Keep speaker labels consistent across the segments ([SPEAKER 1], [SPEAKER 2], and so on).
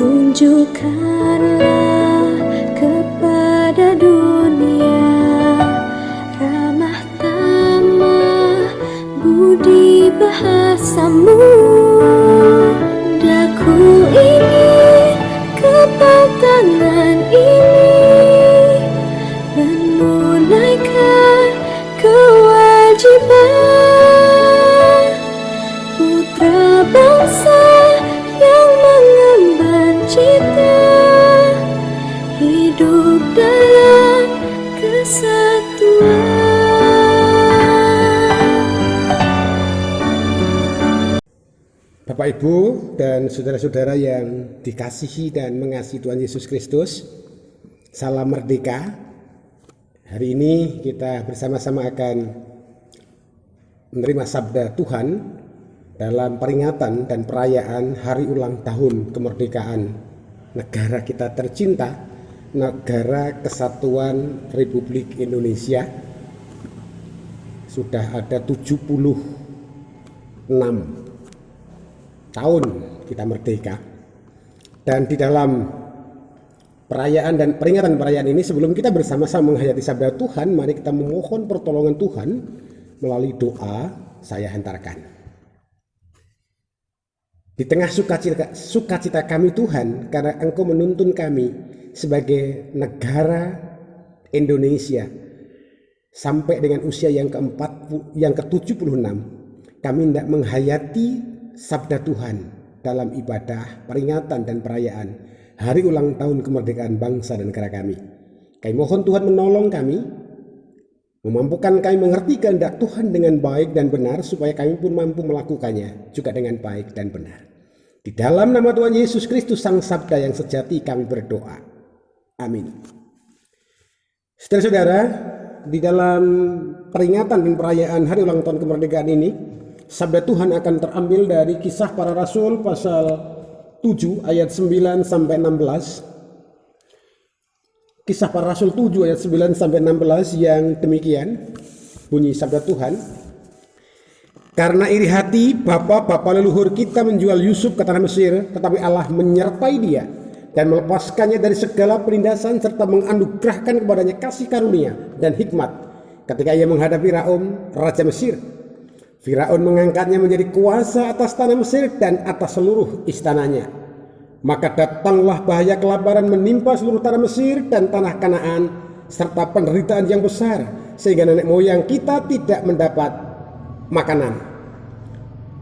[SPEAKER 1] Tunjukkanlah kepada dunia ramah tamah budi bahasamu. Daku ingin kepal tangan ini menunaikan kewajiban putra bangsa yang mengemban cita hidup dalam kesatuan.
[SPEAKER 2] Bapak, Ibu, dan saudara-saudara yang dikasihi dan mengasihi Tuhan Yesus Kristus, salam merdeka. Hari ini kita bersama-sama akan menerima sabda Tuhan dalam peringatan dan perayaan hari ulang tahun kemerdekaan negara kita tercinta, Negara Kesatuan Republik Indonesia. Sudah ada 76 tahun kita merdeka. Dan di dalam perayaan dan peringatan perayaan ini, sebelum kita bersama-sama menghayati sabda Tuhan, mari kita memohon pertolongan Tuhan melalui doa saya hantarkan. Di tengah sukacita kami Tuhan, karena Engkau menuntun kami sebagai negara Indonesia sampai dengan usia yang ke-76, kami hendak menghayati sabda Tuhan dalam ibadah, peringatan dan perayaan hari ulang tahun kemerdekaan bangsa dan negara kami. Kami mohon Tuhan menolong kami, memampukan kami mengerti kehendak Tuhan dengan baik dan benar, supaya kami pun mampu melakukannya juga dengan baik dan benar. Di dalam nama Tuhan Yesus Kristus Sang Sabda yang sejati kami berdoa. Amin. Saudara-saudara, di dalam peringatan dan perayaan hari ulang tahun kemerdekaan ini, sabda Tuhan akan terambil dari Kisah Para Rasul pasal 7 ayat 9 sampai 16. Kisah Para Rasul 7 ayat 9 sampai 16 yang demikian bunyi sabda Tuhan. Karena iri hati bapa-bapa leluhur kita menjual Yusuf ke tanah Mesir, tetapi Allah menyertai dia dan melepaskannya dari segala penindasan serta menganugerahkan kepadanya kasih karunia dan hikmat ketika ia menghadapi Firaun raja Mesir. Firaun mengangkatnya menjadi kuasa atas tanah Mesir dan atas seluruh istananya. Maka datanglah bahaya kelaparan menimpa seluruh tanah Mesir dan tanah Kanaan, serta penderitaan yang besar, sehingga nenek moyang kita tidak mendapat makanan.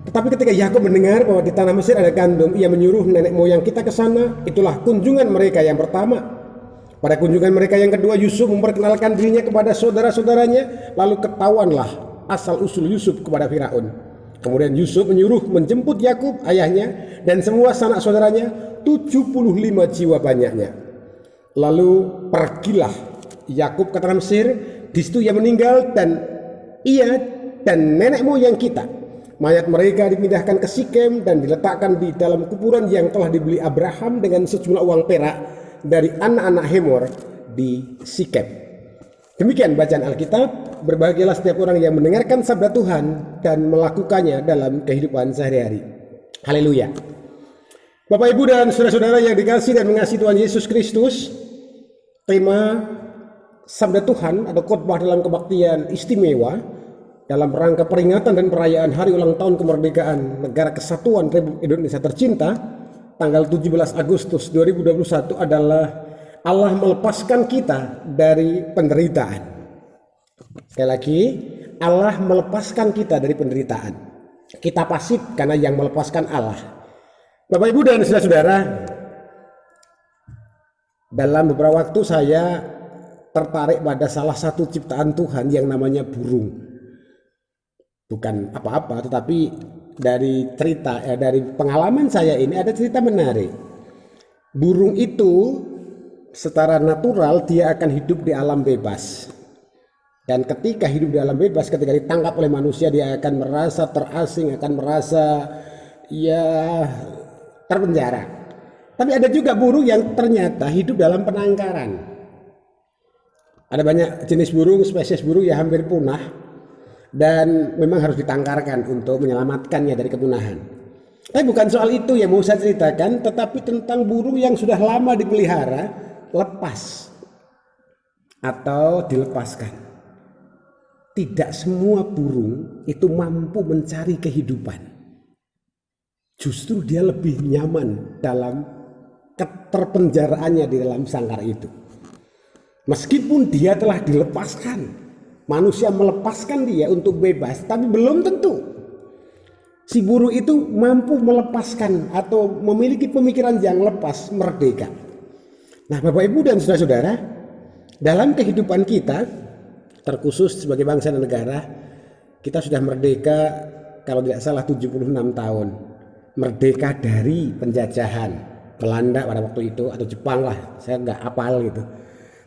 [SPEAKER 2] Tetapi ketika Yakub mendengar bahwa di tanah Mesir ada gandum, ia menyuruh nenek moyang kita ke sana. Itulah kunjungan mereka yang pertama. Pada kunjungan mereka yang kedua, Yusuf memperkenalkan dirinya kepada saudara-saudaranya, lalu ketahuanlah asal-usul Yusuf kepada Firaun. Kemudian Yusuf menyuruh menjemput Yakub ayahnya dan semua sanak saudaranya, 75 jiwa banyaknya. Lalu pergilah Yakub ke tanah Mesir. Di situ ia meninggal, dan ia dan nenek moyang kita, mayat mereka dipindahkan ke Sikem dan diletakkan di dalam kuburan yang telah dibeli Abraham dengan sejumlah uang perak dari anak-anak Hemor di Sikem. Demikian bacaan Alkitab. Berbahagialah setiap orang yang mendengarkan sabda Tuhan dan melakukannya dalam kehidupan sehari-hari. Haleluya. Bapak, Ibu, dan saudara-saudara yang dikasihi dan mengasihi Tuhan Yesus Kristus, tema sabda Tuhan atau khotbah dalam kebaktian istimewa dalam rangka peringatan dan perayaan hari ulang tahun kemerdekaan Negara Kesatuan Republik Indonesia tercinta tanggal 17 Agustus 2021 adalah Allah melepaskan kita dari penderitaan. Sekali lagi, Allah melepaskan kita dari penderitaan. Kita pasif karena yang melepaskan Allah. Bapak, Ibu, dan saudara-saudara, dalam beberapa waktu saya tertarik pada salah satu ciptaan Tuhan yang namanya burung. Bukan apa-apa, tetapi dari cerita, dari pengalaman saya ini ada cerita menarik. Burung itu secara natural dia akan hidup di alam bebas. Dan ketika hidup di alam bebas, ketika ditangkap oleh manusia, dia akan merasa terasing, akan merasa terpenjara. Tapi ada juga burung yang ternyata hidup dalam penangkaran. Ada banyak jenis burung, spesies burung yang hampir punah dan memang harus ditangkarkan untuk menyelamatkannya dari kepunahan. Tapi bukan soal itu yang mau saya ceritakan, tetapi tentang burung yang sudah lama dipelihara, lepas atau dilepaskan. Tidak semua burung itu mampu mencari kehidupan. Justru dia lebih nyaman dalam keterpenjaraannya di dalam sangkar itu. Meskipun dia telah dilepaskan, manusia melepaskan dia untuk bebas, tapi belum tentu si burung itu mampu melepaskan atau memiliki pemikiran yang lepas, merdeka. Nah, Bapak Ibu dan saudara-saudara, dalam kehidupan kita, terkhusus sebagai bangsa dan negara, kita sudah merdeka kalau tidak salah 76 tahun. Merdeka dari penjajahan Belanda pada waktu itu, atau Jepang lah, saya nggak hafal gitu.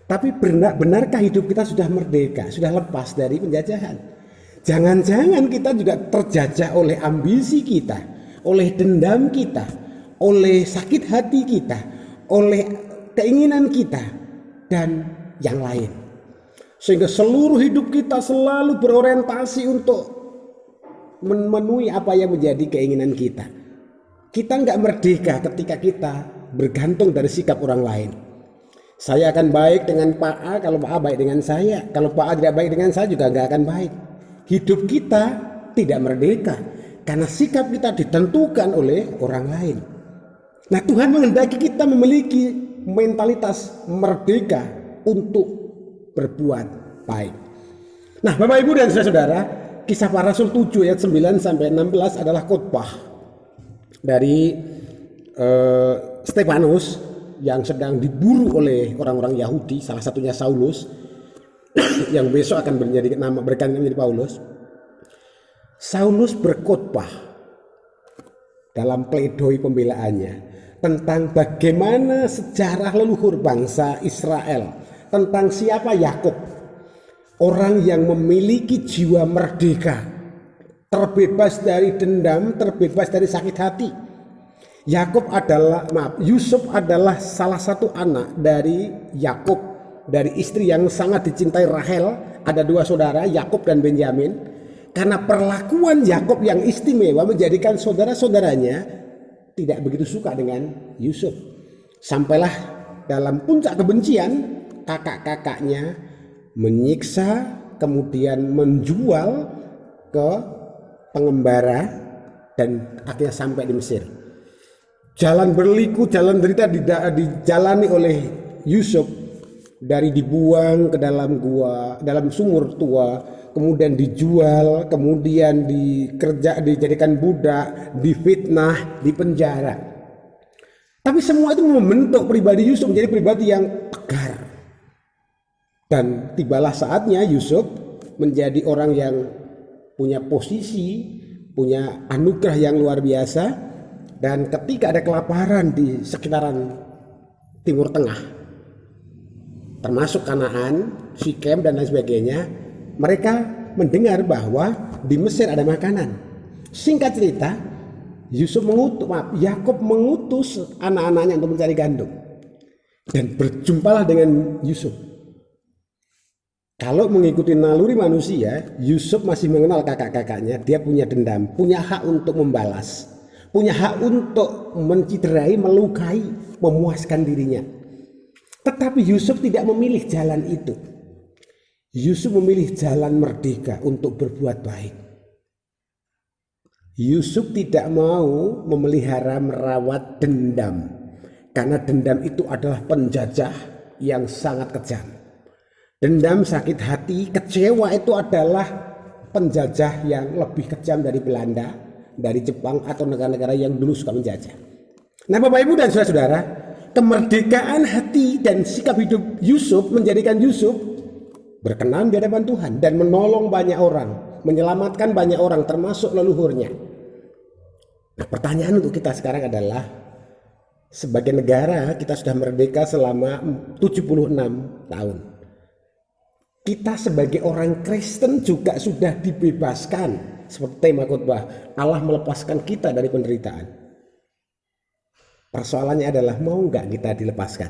[SPEAKER 2] Tapi benarkah hidup kita sudah merdeka, sudah lepas dari penjajahan? Jangan-jangan kita juga terjajah oleh ambisi kita, oleh dendam kita, oleh sakit hati kita, oleh keinginan kita, dan yang lain. Sehingga seluruh hidup kita selalu berorientasi untuk memenuhi apa yang menjadi keinginan kita. Kita nggak merdeka ketika kita bergantung dari sikap orang lain. Saya akan baik dengan Pak A kalau Pak A baik dengan saya. Kalau Pak A tidak baik dengan saya juga nggak akan baik. Hidup kita tidak merdeka karena sikap kita ditentukan oleh orang lain. Nah, Tuhan menghendaki kita memiliki mentalitas merdeka untuk berbuat baik. Nah, Bapak Ibu dan saudara, Kisah Para Rasul 7 ayat 9 sampai 16 adalah khotbah dari Stefanus yang sedang diburu oleh orang-orang Yahudi, salah satunya Saulus yang besok akan berganti menjadi Paulus. Saulus berkhotbah dalam pledoi pembelaannya tentang bagaimana sejarah leluhur bangsa Israel, tentang siapa Yakub, orang yang memiliki jiwa merdeka, terbebas dari dendam, terbebas dari sakit hati. Yusuf adalah salah satu anak dari Yakub, dari istri yang sangat dicintai Rahel. Ada dua saudara, Yakub dan Benyamin. Karena perlakuan Yakub yang istimewa menjadikan saudara-saudaranya tidak begitu suka dengan Yusuf. Sampailah dalam puncak kebencian, kakak-kakaknya menyiksa, kemudian menjual ke pengembara, dan akhirnya sampai di Mesir. Jalan berliku, jalan derita dijalani oleh Yusuf, dari dibuang ke dalam gua, dalam sumur tua, kemudian dijual, kemudian dijadikan budak, difitnah, dipenjara. Tapi semua itu membentuk pribadi Yusuf menjadi pribadi yang tegar. Dan tibalah saatnya Yusuf menjadi orang yang punya posisi, punya anugerah yang luar biasa. Dan ketika ada kelaparan di sekitaran Timur Tengah, termasuk Kanaan, Sikem dan lain sebagainya, mereka mendengar bahwa di Mesir ada makanan. Singkat cerita, Yakub mengutus anak-anaknya untuk mencari gandum, dan berjumpalah dengan Yusuf. Kalau mengikuti naluri manusia, Yusuf masih mengenal kakak-kakaknya. Dia punya dendam, punya hak untuk membalas, punya hak untuk menciderai, melukai, memuaskan dirinya. Tetapi Yusuf tidak memilih jalan itu. Yusuf memilih jalan merdeka untuk berbuat baik. Yusuf tidak mau memelihara, merawat dendam, karena dendam itu adalah penjajah yang sangat kejam. Dendam, sakit hati, kecewa itu adalah penjajah yang lebih kejam dari Belanda, dari Jepang, atau negara-negara yang dulu suka menjajah. Nah, Bapak Ibu dan saudara-saudara, kemerdekaan hati dan sikap hidup Yusuf menjadikan Yusuf berkenan di hadapan Tuhan dan menolong banyak orang, menyelamatkan banyak orang, termasuk leluhurnya. Nah, pertanyaan untuk kita sekarang adalah, sebagai negara kita sudah merdeka selama 76 tahun. Kita sebagai orang Kristen juga sudah dibebaskan, seperti tema khotbah, Allah melepaskan kita dari penderitaan. Persoalannya adalah, mau nggak kita dilepaskan?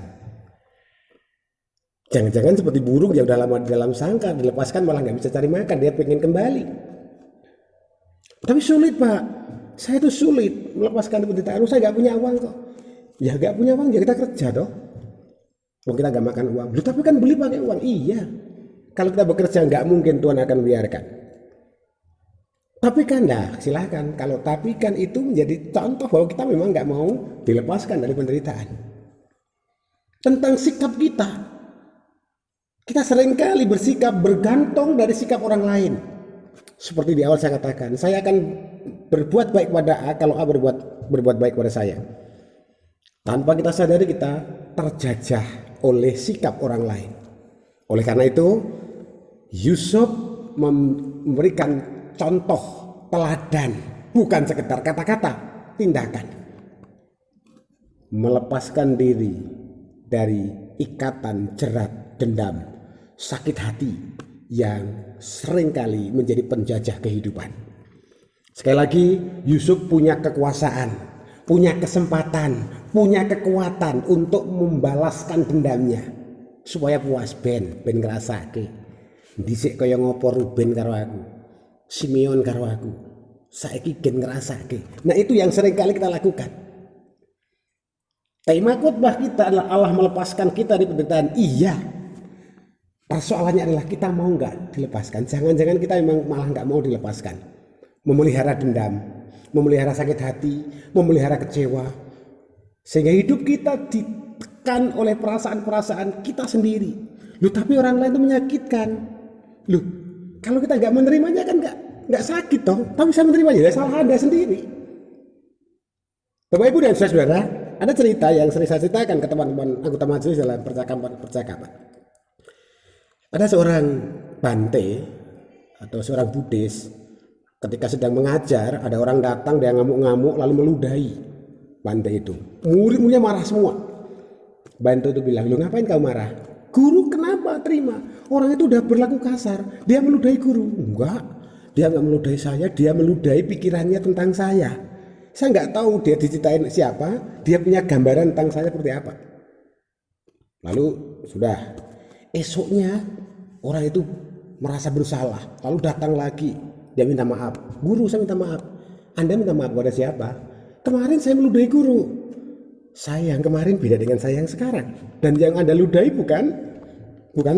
[SPEAKER 2] Jangan-jangan seperti burung yang udah lama di dalam sangkar, dilepaskan malah nggak bisa cari makan, dia pengen kembali. Tapi sulit, Pak. Saya itu sulit melepaskan penderitaan. Saya nggak punya uang kok. Ya nggak punya uang, ya kita kerja toh. Kalau kita nggak makan uang, tapi kan beli pakai uang. Iya. Kalau kita bekerja nggak mungkin Tuhan akan membiarkan. Tapi kan silahkan. Kalau tapi kan itu menjadi contoh bahwa kita memang nggak mau dilepaskan dari penderitaan. Tentang sikap kita. Kita seringkali bersikap bergantung dari sikap orang lain. Seperti di awal saya katakan, saya akan berbuat baik pada A kalau A berbuat baik pada saya. Tanpa kita sadari kita terjajah oleh sikap orang lain. Oleh karena itu, Yusuf memberikan contoh teladan, bukan sekedar kata-kata, tindakan. Melepaskan diri dari ikatan jerat dendam, sakit hati yang seringkali menjadi penjajah kehidupan. Sekali lagi, Yusuf punya kekuasaan, punya kesempatan, punya kekuatan untuk membalaskan dendamnya supaya puas ben ngrasake. Dhisik kaya ngopo Ruben karo aku, Simeon karo aku, saiki gen ngrasake. Nah, itu yang seringkali kita lakukan. Tema khotbah kita adalah Allah melepaskan kita dari penderitaan. Iya. Persoalannya adalah kita mau nggak dilepaskan. Jangan-jangan kita memang malah nggak mau dilepaskan. Memelihara dendam, memelihara sakit hati, memelihara kecewa. Sehingga hidup kita ditekan oleh perasaan-perasaan kita sendiri. Loh, tapi orang lain itu menyakitkan. Loh, kalau kita nggak menerimanya kan nggak sakit toh. Tapi saya menerimanya, salah Anda sendiri. Bapak Ibu dan saudara, ada cerita yang sering saya ceritakan ke teman-teman anggota majelis dalam percakapan. Ada seorang bante atau seorang Buddhis ketika sedang mengajar, ada orang datang, dia ngamuk-ngamuk lalu meludahi bante itu. Murid-muridnya marah semua. Bante itu bilang, "Lu ngapain kau marah?" "Guru, kenapa terima? Orang itu udah berlaku kasar, dia meludahi guru." "Enggak, dia enggak meludahi saya, dia meludahi pikirannya tentang saya. Saya enggak tahu dia diceritain siapa, dia punya gambaran tentang saya seperti apa." Lalu sudah, esoknya orang itu merasa bersalah, lalu datang lagi, dia minta maaf. "Guru, saya minta maaf." "Anda minta maaf kepada siapa?" "Kemarin saya meludahi guru." "Saya yang kemarin beda dengan saya yang sekarang. Dan yang Anda ludahi bukan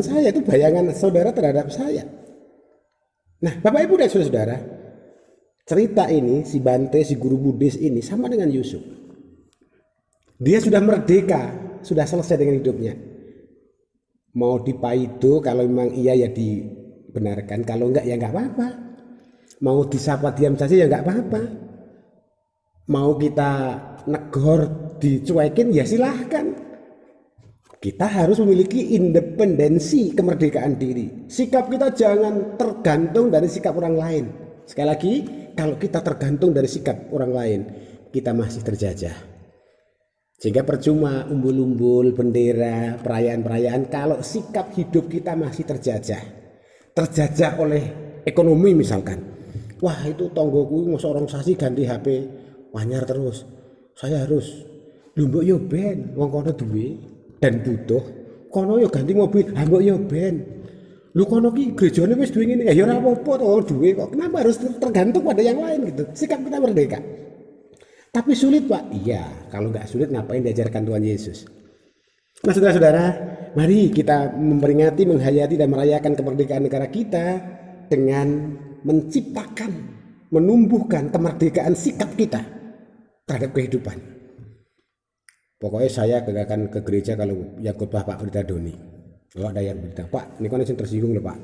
[SPEAKER 2] saya, itu bayangan saudara terhadap saya." Nah, Bapak Ibu dan saudara, cerita ini si Bante, si guru Buddhis ini sama dengan Yusuf. Dia sudah merdeka, sudah selesai dengan hidupnya. Mau dipaido kalau memang iya ya dibenarkan, kalau enggak ya enggak apa-apa. Mau disapa diam saja ya enggak apa-apa. Mau kita negor dicuekin ya silahkan. Kita harus memiliki independensi, kemerdekaan diri. Sikap kita jangan tergantung dari sikap orang lain. Sekali lagi, kalau kita tergantung dari sikap orang lain, kita masih terjajah. Sehingga percuma umbul-umbul, bendera, perayaan-perayaan kalau sikap hidup kita masih terjajah. Terjajah oleh ekonomi misalkan. Wah, itu tonggoku masa orang sasi ganti HP anyar terus. Saya harus mbok yo ben wong kono duwe dan butuh. Kono yo ganti mobil, mbok yo ben. Lu kono ki gerejane wis duwe ngene. Ya ora apa-apa to duwe kok. Kenapa harus tergantung pada yang lain gitu? Sikap kita merdeka. Tapi sulit Pak? Iya, kalau nggak sulit ngapain diajarkan Tuhan Yesus? Nah saudara-saudara, mari kita memperingati, menghayati dan merayakan kemerdekaan negara kita dengan menciptakan, menumbuhkan kemerdekaan sikap kita terhadap kehidupan. Pokoknya saya akan ke gereja kalau yang khotbah Pak Berita Doni. Kalau ada yang berita, "Pak, ini kan yang tersinggung loh Pak.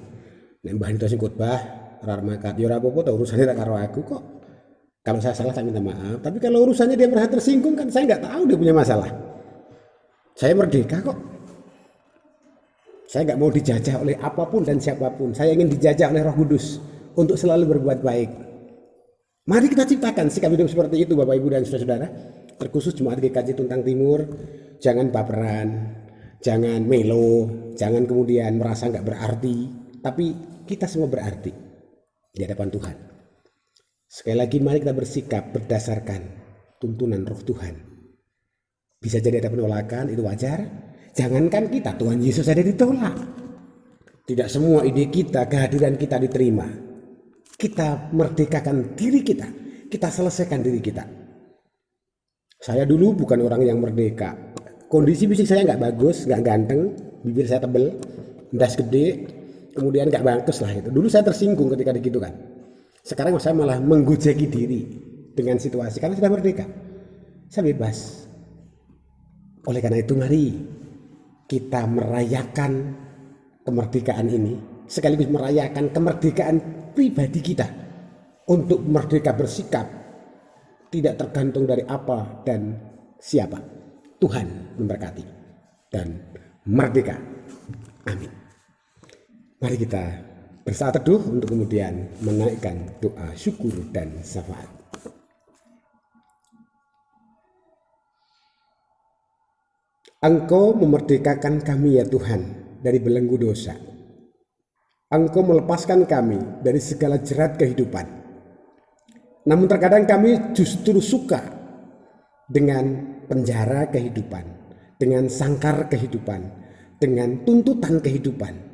[SPEAKER 2] Nek mbah itu sing khotbah, rarmakat, ya ora apa-apa urusannya tak karo aku kok. Kalau saya salah saya minta maaf, tapi kalau urusannya dia merasa tersinggung kan saya nggak tahu dia punya masalah. Saya merdeka kok. Saya nggak mau dijajah oleh apapun dan siapapun. Saya ingin dijajah oleh Roh Kudus untuk selalu berbuat baik." Mari kita ciptakan sikap hidup seperti itu Bapak Ibu dan saudara-saudara. Terkhusus Jemaat GKJ Tuntang Timur, jangan baperan, jangan melo, jangan kemudian merasa nggak berarti, tapi kita semua berarti di hadapan Tuhan. Sekali lagi mari kita bersikap berdasarkan tuntunan Roh Tuhan. Bisa jadi ada penolakan, itu wajar. Jangankan kita, Tuhan Yesus ada ditolak. Tidak semua ide kita, kehadiran kita diterima. Kita merdekakan diri kita. kita selesaikan diri kita. Saya dulu bukan orang yang merdeka. Kondisi fisik saya nggak bagus, nggak ganteng, bibir saya tebel, das gede, kemudian nggak bagus lah itu. Dulu saya tersinggung ketika begitu kan. Sekarang saya malah menggojeki diri dengan situasi karena sudah merdeka. Saya bebas. Oleh karena itu mari kita merayakan kemerdekaan ini sekaligus merayakan kemerdekaan pribadi kita untuk merdeka bersikap tidak tergantung dari apa dan siapa. Tuhan memberkati dan merdeka. Amin. Mari kita bersaat teduh untuk kemudian menaikkan doa syukur dan syafaat. Engkau memerdekakan kami ya Tuhan dari belenggu dosa. Engkau melepaskan kami dari segala jerat kehidupan. Namun terkadang kami justru suka dengan penjara kehidupan, dengan sangkar kehidupan, dengan tuntutan kehidupan.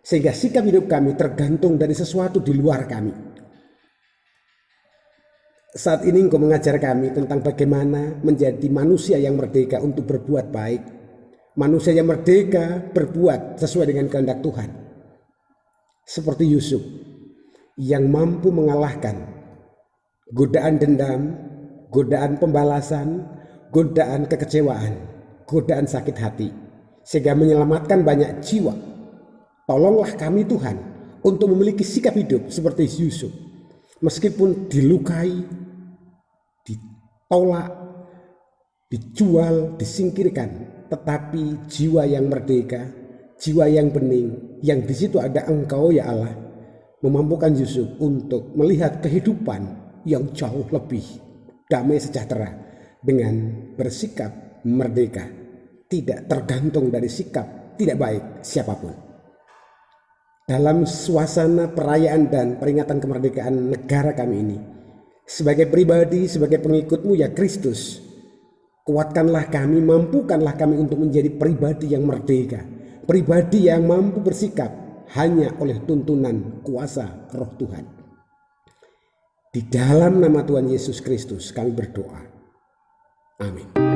[SPEAKER 2] Sehingga sikap hidup kami tergantung dari sesuatu di luar kami. Saat ini Engkau mengajar kami tentang bagaimana menjadi manusia yang merdeka untuk berbuat baik. Manusia yang merdeka berbuat sesuai dengan kehendak Tuhan. Seperti Yusuf yang mampu mengalahkan godaan dendam, godaan pembalasan, godaan kekecewaan, godaan sakit hati. Sehingga menyelamatkan banyak jiwa. Tolonglah kami Tuhan untuk memiliki sikap hidup seperti Yusuf. Meskipun dilukai, ditolak, dijual, disingkirkan, tetapi jiwa yang merdeka, jiwa yang bening, yang di situ ada Engkau ya Allah, memampukan Yusuf untuk melihat kehidupan yang jauh lebih damai sejahtera dengan bersikap merdeka, tidak tergantung dari sikap tidak baik siapapun. Dalam suasana perayaan dan peringatan kemerdekaan negara kami ini, sebagai pribadi, sebagai pengikut-Mu ya Kristus, kuatkanlah kami, mampukanlah kami untuk menjadi pribadi yang merdeka, pribadi yang mampu bersikap hanya oleh tuntunan kuasa Roh Tuhan. Di dalam nama Tuhan Yesus Kristus kami berdoa. Amin.